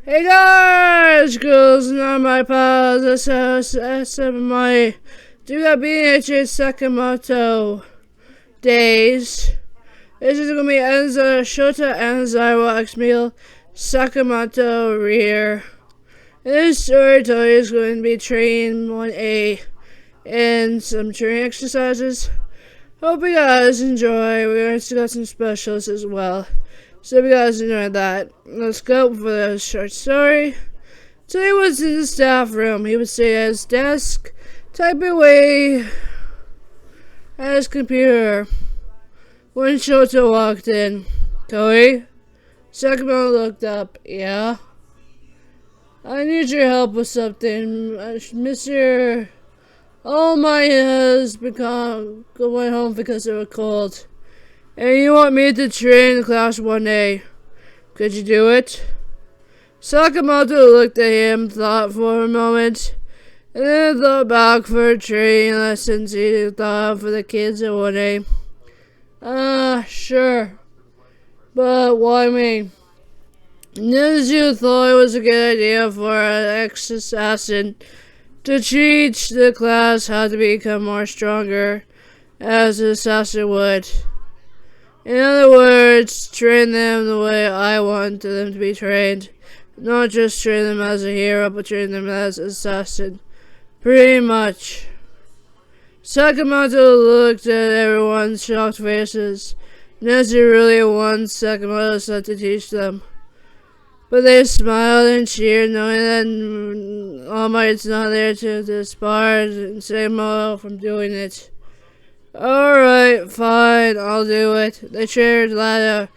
Hey guys, girls, and my pals, this is my BNHA Sakamoto Days. This is gonna be Shouta Aizawa x Male Sakamoto rear. This storyteller is going to be training 1A and some training exercises. Hope you guys enjoy. We also got some specials as well. So if you guys enjoyed that, let's go for the short story. Today was in the staff room. He would sit at his desk, type away at his computer. When Shouta walked in, Toei, Sakamoto looked up. Yeah? I need your help with something. Mr. All my has become went home because of a cold. And you want me to train class 1A. Could you do it? Sakamoto looked at him, thought for a moment, and then thought back for training lessons he thought for the kids at 1A. Sure. But why me? Nezu thought it was a good idea for an ex-assassin to teach the class how to become more stronger, as an assassin would. In other words, train them the way I want them to be trained. Not just train them as a hero, but train them as an assassin. Pretty much. Sakamoto looked at everyone's shocked faces. Nezu really wants Sakamoto to teach them. But they smiled and cheered, knowing that All Might's not there to disbar and save Mo from doing it. Alright, fine, I'll do it. They cheered louder.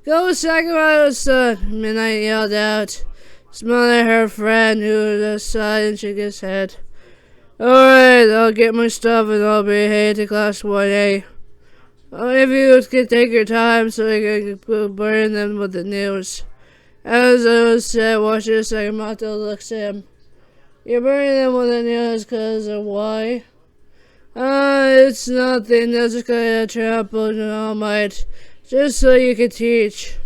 Go Sakamoto-san, Midnight yelled out, smiling at her friend who sighed and shook his head. Alright, I'll get my stuff and I'll be headed to class 1A. If you could take your time so I can burn them with the news. As I was said, watching Sakamoto looks at him. You're burning them with the news because of why? It's nothing. That's just gonna trample on All Might, just so you can teach.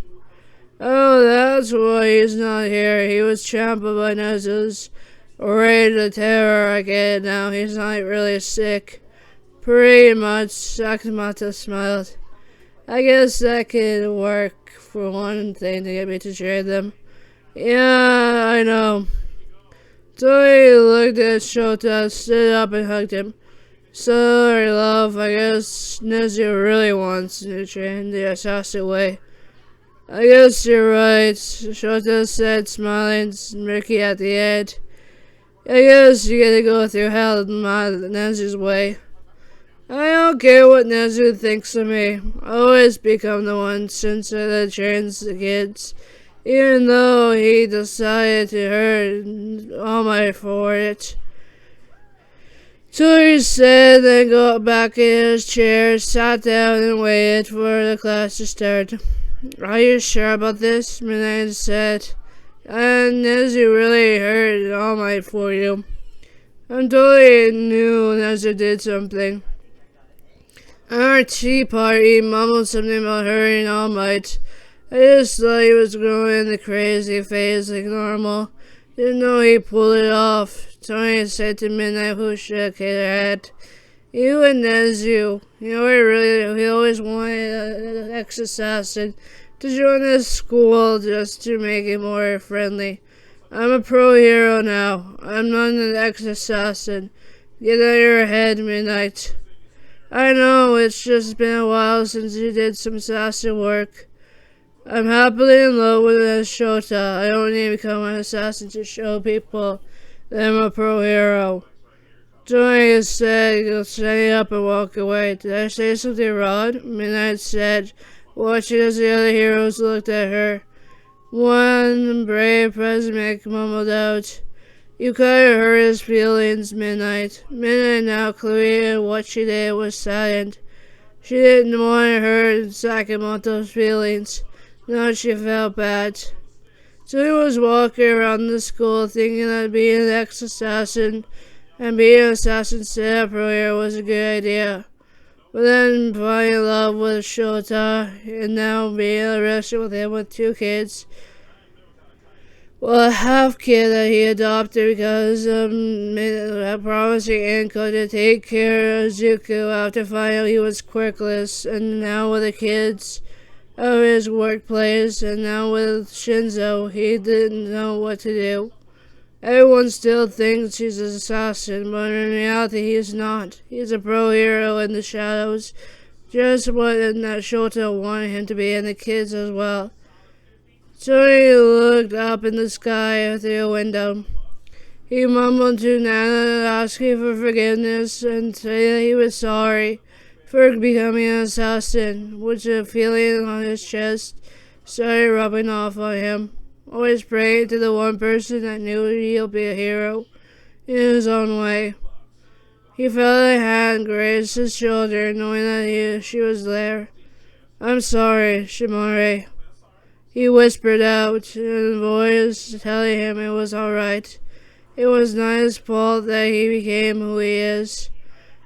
Oh, that's why he's not here. He was trampled by Nezu's rage of terror. I get it now. He's not really sick. Pretty much. Sakamoto smiled. I guess that could work for one thing to get me to trade them. Yeah, I know. Toei looked at Shouta, stood up and hugged him. Sorry, love. I guess Nezu really wants to train the assassin way. I guess you're right, Shouta said, smiling smirky at the end. I guess you get to go through hell Nezu's way. I don't care what Nezu thinks of me. I always become the one that trains the kids, even though he decided to hurt All Might for it. So he said, then got back in his chair, sat down and waited for the class to start. Are you sure about this? Midnight said. And Nezu really hurt All Might for you. I'm totally knew Nezu did something. At our tea party, mumbled something about hurting All Might. I just thought he was growing the crazy phase like normal. Didn't know he pulled it off. Tony said to Midnight, who shook her head. You and Nezu, he always wanted an ex-assassin to join his school just to make it more friendly. I'm a pro hero now. I'm not an ex-assassin. Get out of your head, Midnight. I know, it's just been a while since you did some assassin work. I'm happily in love with Shouta. I don't need to become an assassin to show people that I'm a pro hero. Tony said he'll stand up and walk away. Did I say something wrong? Midnight said, watching as the other heroes looked at her. One brave president mumbled out, you kinda hurt his feelings, Midnight. Midnight, now clear what she did, was silent. She didn't want to hurt Sakamoto's feelings. Now she felt bad. So he was walking around the school thinking that being an ex-assassin and being an assassin set up earlier was a good idea. But then falling in love with Shouta and now being in a relationship with him with 2 kids Well, a half kid that he adopted because promising uncle to take care of Zuko after finding out he was quirkless, and now with the kids of his workplace, and now with Shinzo, he didn't know what to do. Everyone still thinks he's an assassin, but in reality he's not. He's a pro hero in the shadows, just what Shouta wanted him to be, and the kids as well. So he looked up in the sky through a window. He mumbled to Nana, asking for forgiveness and saying that he was sorry for becoming an assassin, which a feeling on his chest started rubbing off on him. Always praying to the one person that knew he'll be a hero in his own way. He felt a hand graze his shoulder, knowing that she was there. "I'm sorry, Shimare," he whispered out, in a voice telling him it was all right. It was not his fault that he became who he is,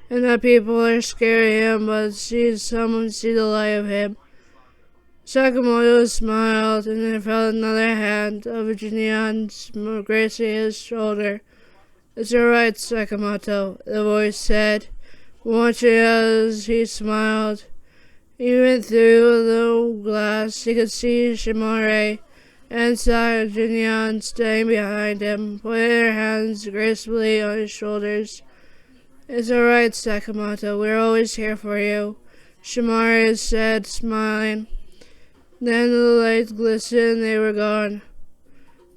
and that people are scared of him, but someone see the light of him. Sakamoto smiled, and then felt another hand of Jinyan's gracing his shoulder. "It's all right, Sakamoto," the voice said, watching as he smiled. Even through the glass, he could see Shimare and saw Jinyan standing behind him, putting their hands gracefully on his shoulders. "It's all right, Sakamoto. We're always here for you," Shimare said, smiling. Then the lights glistened and they were gone.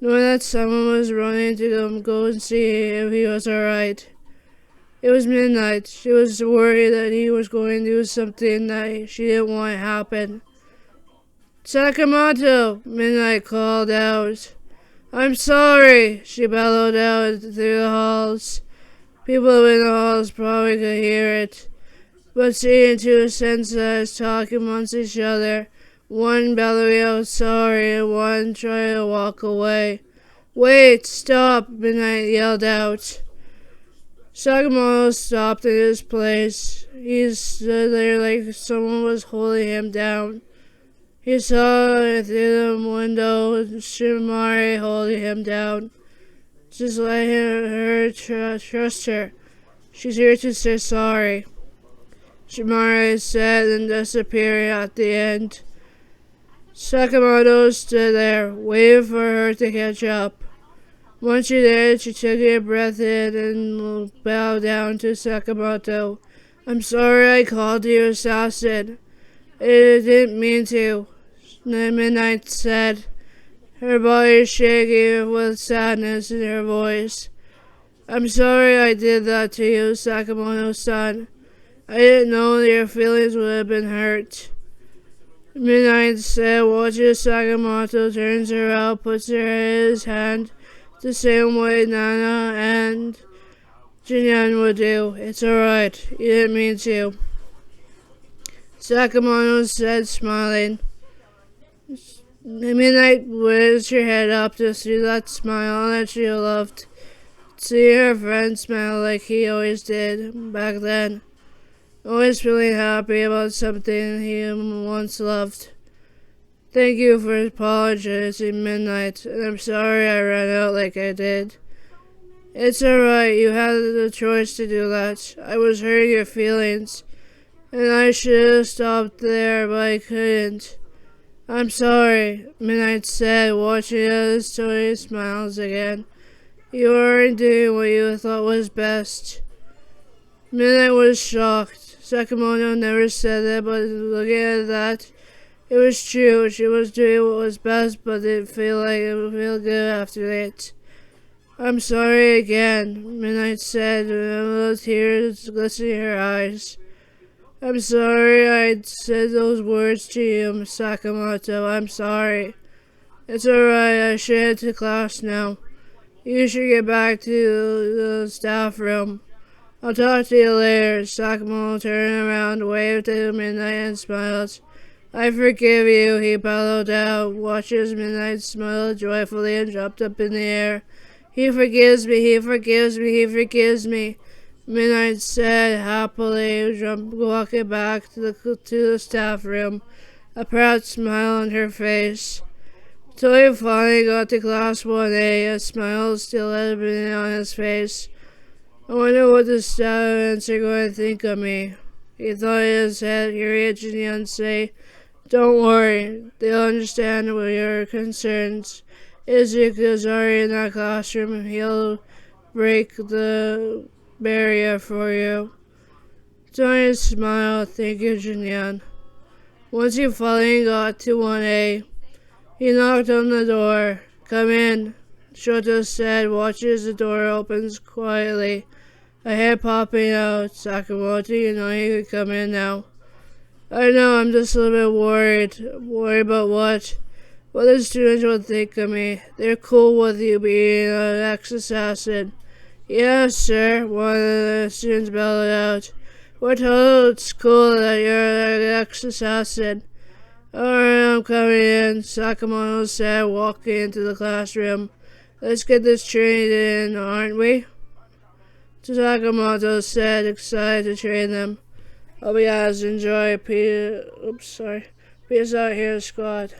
Knowing that someone was running to go and see if he was all right. It was midnight. She was worried that he was going to do something that she didn't want to happen. "Sakamoto!" Midnight called out. "I'm sorry," she bellowed out through the halls. People in the halls probably could hear it, but seeing two senseis talking amongst each other, one bellowing out sorry and one trying to walk away. "Wait! Stop!" Midnight yelled out. Sakamoto stopped in his place. He stood there like someone was holding him down. He saw through the window Shimare holding him down. Just let her trust her. She's here to say sorry, Shimare said, and disappeared at the end. Sakamoto stood there, waiting for her to catch up. Once she did, she took a breath in and bowed down to Sakamoto. "I'm sorry I called you assassin. I didn't mean to," Midnight said, her body shaking with sadness in her voice. "I'm sorry I did that to you, Sakamoto-san. I didn't know that your feelings would have been hurt." Midnight said, watching Sakamoto turns around, puts his hand the same way Nana and Jinyan would do. "It's all right. You didn't mean to," Sakamoto said, smiling. Midnight raised her head up to see that smile that she loved. See her friend smile like he always did back then. Always feeling happy about something he once loved. "Thank you for apologizing, Midnight, and I'm sorry I ran out like I did." "It's alright, you had the choice to do that. I was hurting your feelings, and I should have stopped there, but I couldn't." "I'm sorry," Midnight said, watching as Tony smiles again. "You weren't doing what you thought was best." Midnight was shocked. Sakamoto never said that, but looking at that, it was true. She was doing what was best, but didn't feel like it would feel good after it. "I'm sorry again," Midnight said, with tears glistening in her eyes. "I'm sorry I said those words to you, Sakamoto. I'm sorry. It's alright, I should head to class now. You should get back to the staff room. I'll talk to you later." Sakamoto turned around, waved to Midnight, and smiled. "I forgive you," he bellowed out, watching as Midnight smiled joyfully and jumped up in the air. "He forgives me, he forgives me, he forgives me," Midnight said happily, walking back to the staff room, a proud smile on her face. Till he finally got to class 1A, a smile still evident on his face. I wonder what the students are going to think of me. He thought in his head, hearing Jinyan say, "Don't worry, they'll understand your concerns. Izuku's already in that classroom. He'll break the barrier for you." Tony smiled. "Thank you, Jinyan." Once he finally got to 1A, he knocked on the door. "Come in," Shouta said, watching as the door opens quietly, a head popping out. "Sakamoto, you know you can come in now." "I know, I'm just a little bit worried." "Worried about what?" "What the students will think of me. They're cool with you being an ex-assassin." "Yes, sir," one of the students bellowed out. "We're told it's cool that you're an ex-assassin." "Alright, I'm coming in," Sakamoto said, walking into the classroom. "Let's get this trained in, aren't we?" Sakamoto said, excited to train them. "Hope you guys enjoy. Peace out here, squad."